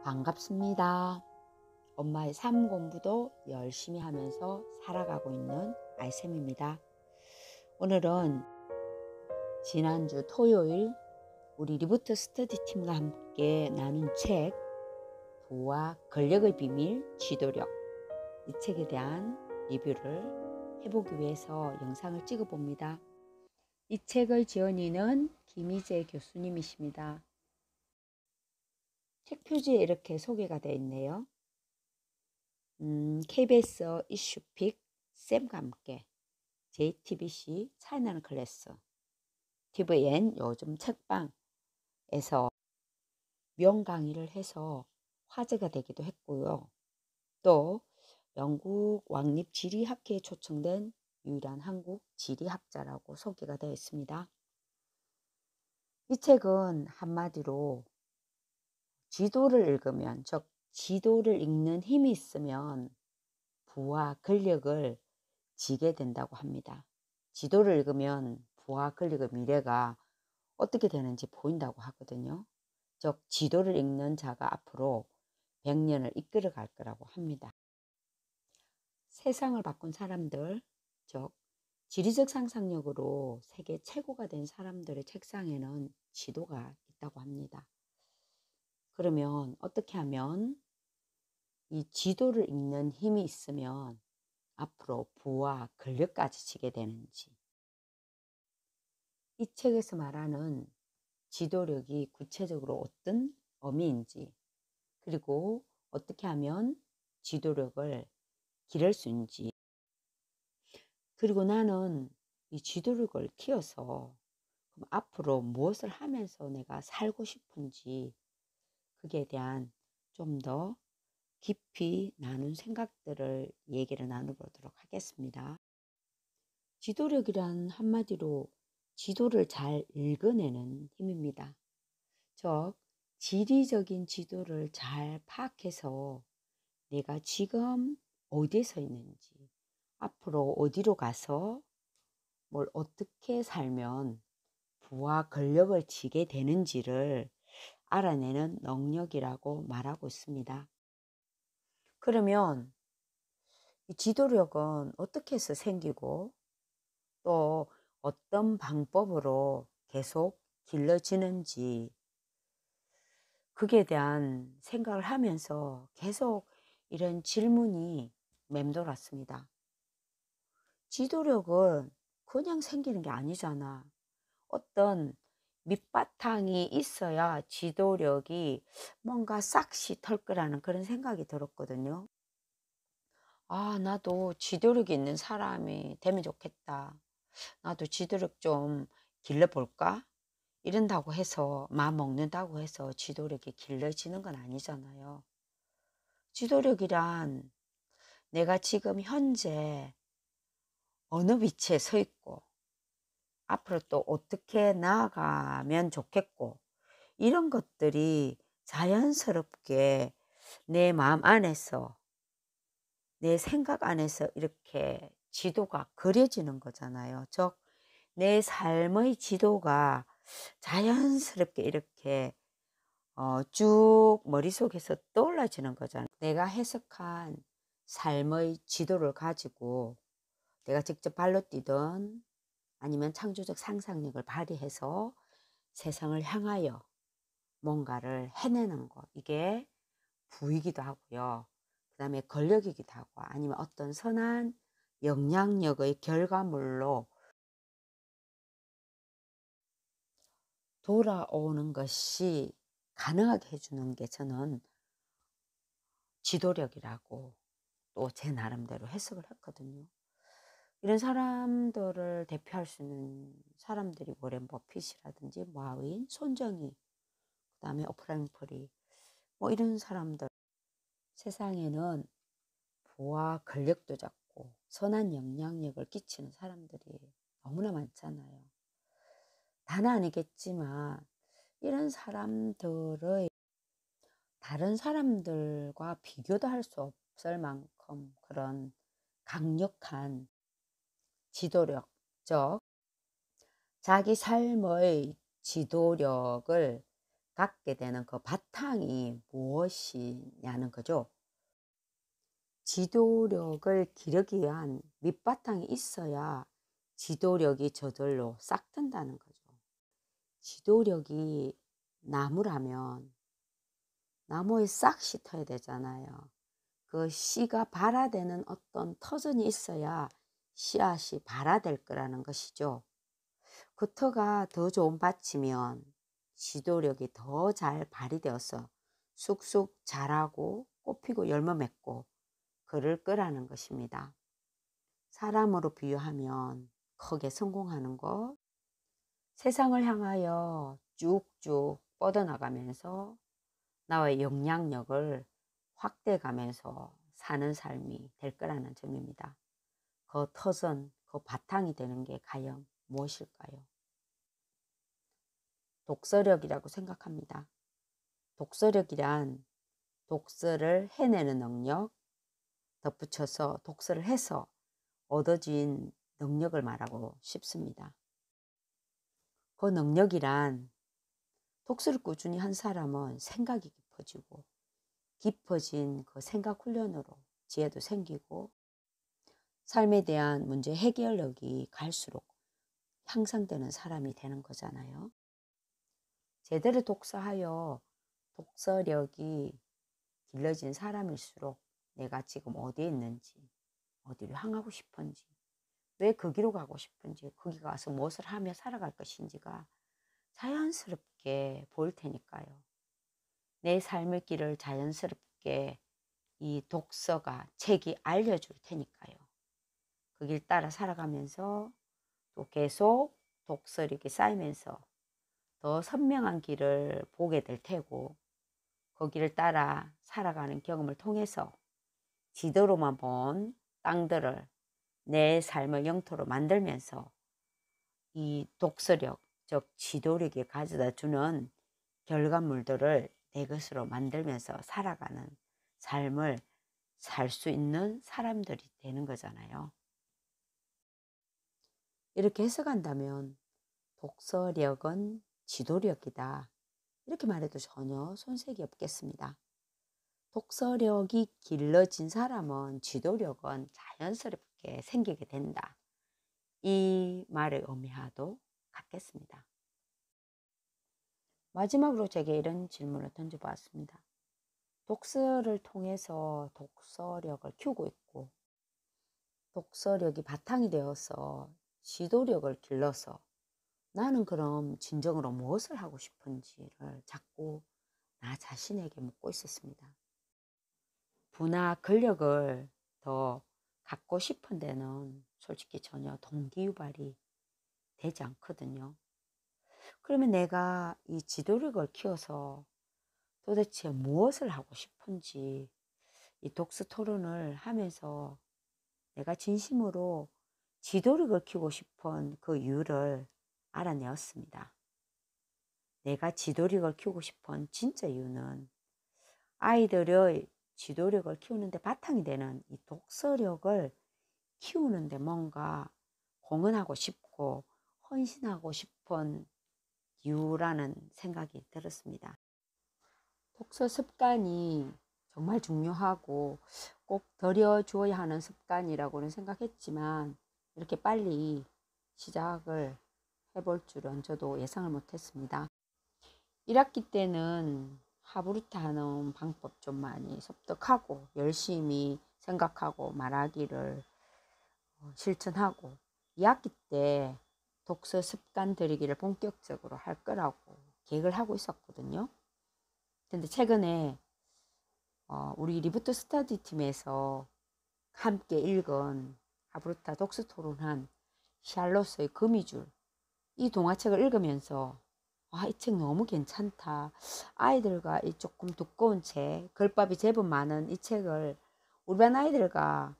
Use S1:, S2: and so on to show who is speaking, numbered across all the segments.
S1: 반갑습니다. 엄마의 삶 공부도 열심히 하면서 살아가고 있는 아이쌤입니다. 오늘은 지난주 토요일 우리 리부트 스터디 팀과 함께 나눈 책 부와 권력의 비밀 지도력, 이 책에 대한 리뷰를 해보기 위해서 영상을 찍어 봅니다. 이 책의 지원인은 김희재 교수님이십니다. 책 표지에 이렇게 소개가 되어 있네요. KBS 이슈픽 쌤과 함께 JTBC 차이나는 클래스, TVN 요즘 책방에서 명강의를 해서 화제가 되기도 했고요. 또 영국 왕립지리학회에 초청된 유일한 한국 지리학자라고 소개가 되어 있습니다. 이 책은 한마디로 지도를 읽으면, 즉 지도를 읽는 힘이 있으면 부와 권력을 지게 된다고 합니다. 지도를 읽으면 부와 권력의 미래가 어떻게 되는지 보인다고 하거든요. 즉 지도를 읽는 자가 앞으로 100년을 이끌어 갈 거라고 합니다. 세상을 바꾼 사람들, 즉 지리적 상상력으로 세계 최고가 된 사람들의 책상에는 지도가 있다고 합니다. 그러면 어떻게 하면 이 지도를 읽는 힘이 있으면 앞으로 부와 권력까지 지게 되는지, 이 책에서 말하는 지도력이 구체적으로 어떤 의미인지, 그리고 어떻게 하면 지도력을 기를 수 있는지, 그리고 나는 이 지도력을 키워서 그럼 앞으로 무엇을 하면서 내가 살고 싶은지, 그에 대한 좀 더 깊이 나눈 생각들을 얘기를 나눠보도록 하겠습니다. 지도력이란 한마디로 지도를 잘 읽어내는 힘입니다. 즉 지리적인 지도를 잘 파악해서 내가 지금 어디에 서 있는지, 앞으로 어디로 가서 뭘 어떻게 살면 부와 권력을 지게 되는지를 알아내는 능력이라고 말하고 있습니다. 그러면 이 지도력은 어떻게 해서 생기고 또 어떤 방법으로 계속 길러지는지, 그에 대한 생각을 하면서 계속 이런 질문이 맴돌았습니다. 지도력은 그냥 생기는 게 아니잖아. 어떤 밑바탕이 있어야 지도력이 뭔가 싹시 털 거라는 그런 생각이 들었거든요. 아, 나도 지도력이 있는 사람이 되면 좋겠다. 나도 지도력 좀 길러볼까? 이런다고 해서, 마음 먹는다고 해서 지도력이 길러지는 건 아니잖아요. 지도력이란 내가 지금 현재 어느 위치에 서 있고, 앞으로 또 어떻게 나아가면 좋겠고, 이런 것들이 자연스럽게 내 마음 안에서, 내 생각 안에서 이렇게 지도가 그려지는 거잖아요. 즉, 내 삶의 지도가 자연스럽게 이렇게 쭉 머릿속에서 떠올라지는 거잖아요. 내가 해석한 삶의 지도를 가지고 내가 직접 발로 뛰든 아니면 창조적 상상력을 발휘해서 세상을 향하여 뭔가를 해내는 것, 이게 부이기도 하고요. 그 다음에 권력이기도 하고, 아니면 어떤 선한 영향력의 결과물로 돌아오는 것이 가능하게 해주는 게 저는 지도력이라고 또 제 나름대로 해석을 했거든요. 이런 사람들을 대표할 수 있는 사람들이 워렌 버핏이라든지 마윈, 손정희, 그 다음에 오프라 윈프리, 뭐 이런 사람들. 세상에는 부와 권력도 잡고 선한 영향력을 끼치는 사람들이 너무나 많잖아요. 다는 아니겠지만 이런 사람들의 다른 사람들과 비교도 할 수 없을 만큼 그런 강력한 지도력, 즉 자기 삶의 지도력을 갖게 되는 그 바탕이 무엇이냐는 거죠. 지도력을 기르기 위한 밑바탕이 있어야 지도력이 저절로 싹 튼다는 거죠. 지도력이 나무라면 나무에 싹이 터야 되잖아요. 그 씨가 발아되는 어떤 터전이 있어야 씨앗이 발아될 거라는 것이죠. 그 터가 더 좋은 밭이면 지도력이 더 잘 발휘되어서 쑥쑥 자라고 꽃피고 열매 맺고 그럴 거라는 것입니다. 사람으로 비유하면 크게 성공하는 것, 세상을 향하여 쭉쭉 뻗어나가면서 나의 영향력을 확대해가면서 사는 삶이 될 거라는 점입니다. 그 터전, 그 바탕이 되는 게 과연 무엇일까요? 독서력이라고 생각합니다. 독서력이란 독서를 해내는 능력, 덧붙여서 독서를 해서 얻어진 능력을 말하고 싶습니다. 그 능력이란 독서를 꾸준히 한 사람은 생각이 깊어지고 깊어진 그 생각 훈련으로 지혜도 생기고 삶에 대한 문제 해결력이 갈수록 향상되는 사람이 되는 거잖아요. 제대로 독서하여 독서력이 길러진 사람일수록 내가 지금 어디에 있는지, 어디로 향하고 싶은지, 왜 거기로 가고 싶은지, 거기 가서 무엇을 하며 살아갈 것인지가 자연스럽게 보일 테니까요. 내 삶의 길을 자연스럽게 이 독서가, 책이 알려줄 테니까요. 그 길 따라 살아가면서 또 계속 독서력이 쌓이면서 더 선명한 길을 보게 될 테고 그 길을 따라 살아가는 경험을 통해서 지도로만 본 땅들을 내 삶의 영토로 만들면서 이 독서력, 즉 지도력이 가져다 주는 결과물들을 내 것으로 만들면서 살아가는 삶을 살 수 있는 사람들이 되는 거잖아요. 이렇게 해석한다면 독서력은 지도력이다. 이렇게 말해도 전혀 손색이 없겠습니다. 독서력이 길러진 사람은 지도력은 자연스럽게 생기게 된다. 이 말의 의미와도 같겠습니다. 마지막으로 제게 이런 질문을 던져보았습니다. 독서를 통해서 독서력을 키우고 있고 독서력이 바탕이 되어서 지도력을 길러서 나는 그럼 진정으로 무엇을 하고 싶은지를 자꾸 나 자신에게 묻고 있었습니다. 부나 권력을 더 갖고 싶은 데는 솔직히 전혀 동기유발이 되지 않거든요. 그러면 내가 이 지도력을 키워서 도대체 무엇을 하고 싶은지 이 독서 토론을 하면서 내가 진심으로 지도력을 키우고 싶은 그 이유를 알아내었습니다. 내가 지도력을 키우고 싶은 진짜 이유는 아이들의 지도력을 키우는데 바탕이 되는 이 독서력을 키우는데 뭔가 공헌하고 싶고 헌신하고 싶은 이유라는 생각이 들었습니다. 독서 습관이 정말 중요하고 꼭 들여주어야 하는 습관이라고는 생각했지만 이렇게 빨리 시작을 해볼 줄은 저도 예상을 못했습니다. 1학기 때는 하부르트 하는 방법 좀 많이 습득하고 열심히 생각하고 말하기를 실천하고 2학기 때 독서 습관 들이기를 본격적으로 할 거라고 계획을 하고 있었거든요. 근데 최근에 우리 리부트 스터디 팀에서 함께 읽은 하브루타 독서 토론한 샬롯의 거미줄 이 동화책을 읽으면서 이 책 너무 괜찮다. 아이들과 이 조금 두꺼운 책, 글밥이 제법 많은 이 책을 우리 반 아이들과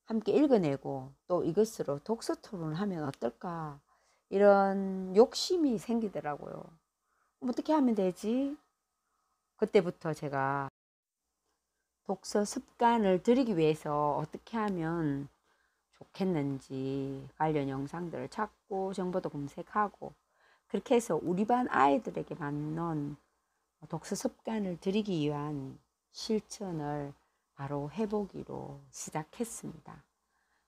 S1: 함께 읽어내고 또 이것으로 독서 토론을 하면 어떨까 이런 욕심이 생기더라고요. 어떻게 하면 되지? 그때부터 제가 독서 습관을 들이기 위해서 어떻게 하면 좋겠는지 관련 영상들을 찾고 정보도 검색하고 그렇게 해서 우리 반 아이들에게 맞는 독서 습관을 들이기 위한 실천을 바로 해보기로 시작했습니다.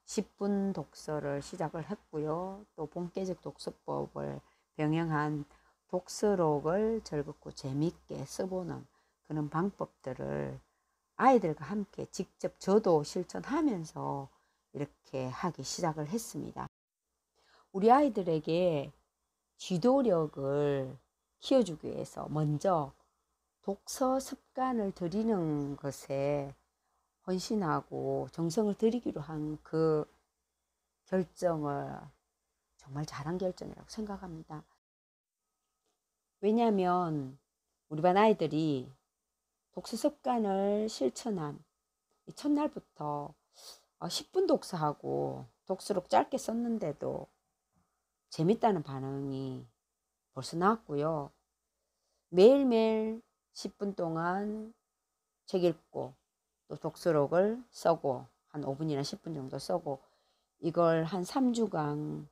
S1: 10분 독서를 시작을 했고요. 또 본계적 독서법을 병행한 독서록을 즐겁고 재미있게 써보는 그런 방법들을 아이들과 함께 직접 저도 실천하면서 이렇게 하기 시작을 했습니다. 우리 아이들에게 지도력을 키워주기 위해서 먼저 독서 습관을 들이는 것에 헌신하고 정성을 들이기로 한 그 결정을 정말 잘한 결정이라고 생각합니다. 왜냐하면 우리 반 아이들이 독서 습관을 실천한 이 첫날부터 10분 독서하고 독서록 짧게 썼는데도 재밌다는 반응이 벌써 나왔고요. 매일매일 10분 동안 책 읽고 또 독서록을 써고 한 5분이나 10분 정도 써고 이걸 한 3주간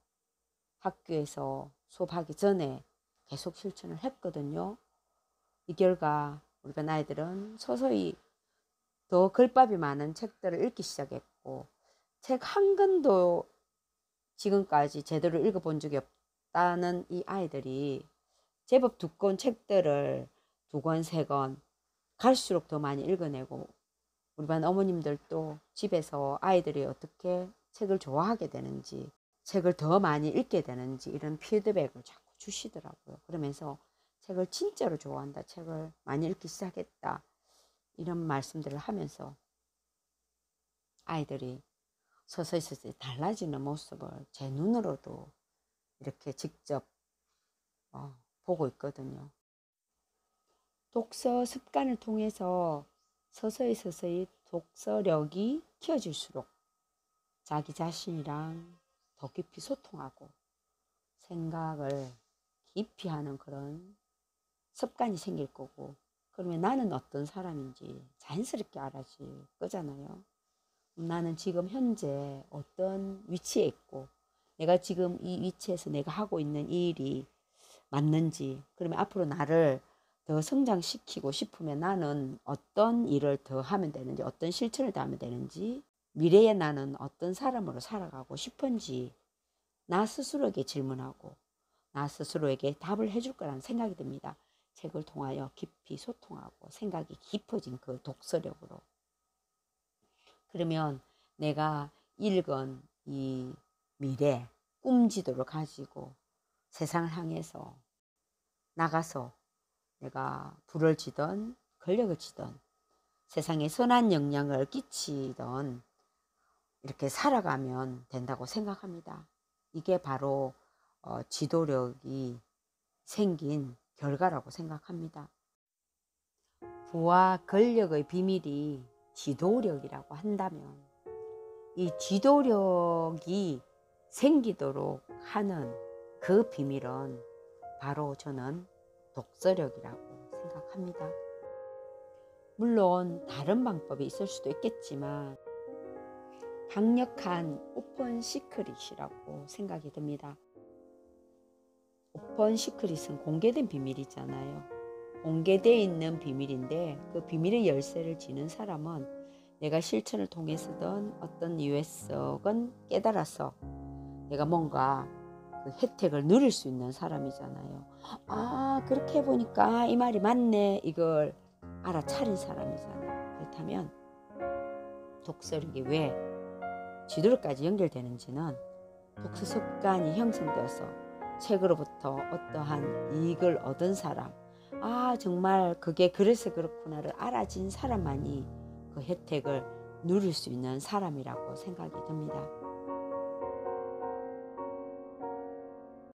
S1: 학교에서 수업하기 전에 계속 실천을 했거든요. 이 결과 우리 반 아이들은 서서히 더 글밥이 많은 책들을 읽기 시작했고 책 한 권도 지금까지 제대로 읽어본 적이 없다는 이 아이들이 제법 두꺼운 책들을 2권, 3권 갈수록 더 많이 읽어내고 우리 반 어머님들도 집에서 아이들이 어떻게 책을 좋아하게 되는지 책을 더 많이 읽게 되는지 이런 피드백을 자꾸 주시더라고요. 그러면서 책을 진짜로 좋아한다, 책을 많이 읽기 시작했다 이런 말씀들을 하면서 아이들이 서서히 달라지는 모습을 제 눈으로도 이렇게 직접 보고 있거든요. 독서 습관을 통해서 서서히 독서력이 키워질수록 자기 자신이랑 더 깊이 소통하고 생각을 깊이 하는 그런 습관이 생길 거고 그러면 나는 어떤 사람인지 자연스럽게 알아질 거잖아요. 나는 지금 현재 어떤 위치에 있고 내가 지금 이 위치에서 내가 하고 있는 이 일이 맞는지 그러면 앞으로 나를 더 성장시키고 싶으면 나는 어떤 일을 더 하면 되는지 어떤 실천을 더 하면 되는지 미래에 나는 어떤 사람으로 살아가고 싶은지 나 스스로에게 질문하고 나 스스로에게 답을 해줄 거라는 생각이 듭니다. 책을 통하여 깊이 소통하고 생각이 깊어진 그 독서력으로. 그러면 내가 읽은 이 미래, 꿈지도를 가지고 세상을 향해서 나가서 내가 부를 지던 권력을 지던 세상에 선한 영향을 끼치던 이렇게 살아가면 된다고 생각합니다. 이게 바로 지도력이 생긴 결과라고 생각합니다. 부와 권력의 비밀이 지도력이라고 한다면 이 지도력이 생기도록 하는 그 비밀은 바로 저는 독서력이라고 생각합니다. 물론 다른 방법이 있을 수도 있겠지만 강력한 오픈 시크릿이라고 생각이 듭니다. 오픈 시크릿은 공개된 비밀이잖아요. 공개되어 있는 비밀인데 그 비밀의 열쇠를 쥐는 사람은 내가 실천을 통해서든 어떤 이유에서건 깨달아서 내가 뭔가 그 혜택을 누릴 수 있는 사람이잖아요. 그렇게 해보니까 이 말이 맞네 이걸 알아차린 사람이잖아요. 그렇다면 독서력이 왜 지도력까지 연결되는지는 독서 습관이 형성되어서 책으로부터 어떠한 이익을 얻은 사람 정말 그게 그래서 그렇구나를 알아진 사람만이 그 혜택을 누릴 수 있는 사람이라고 생각이 듭니다.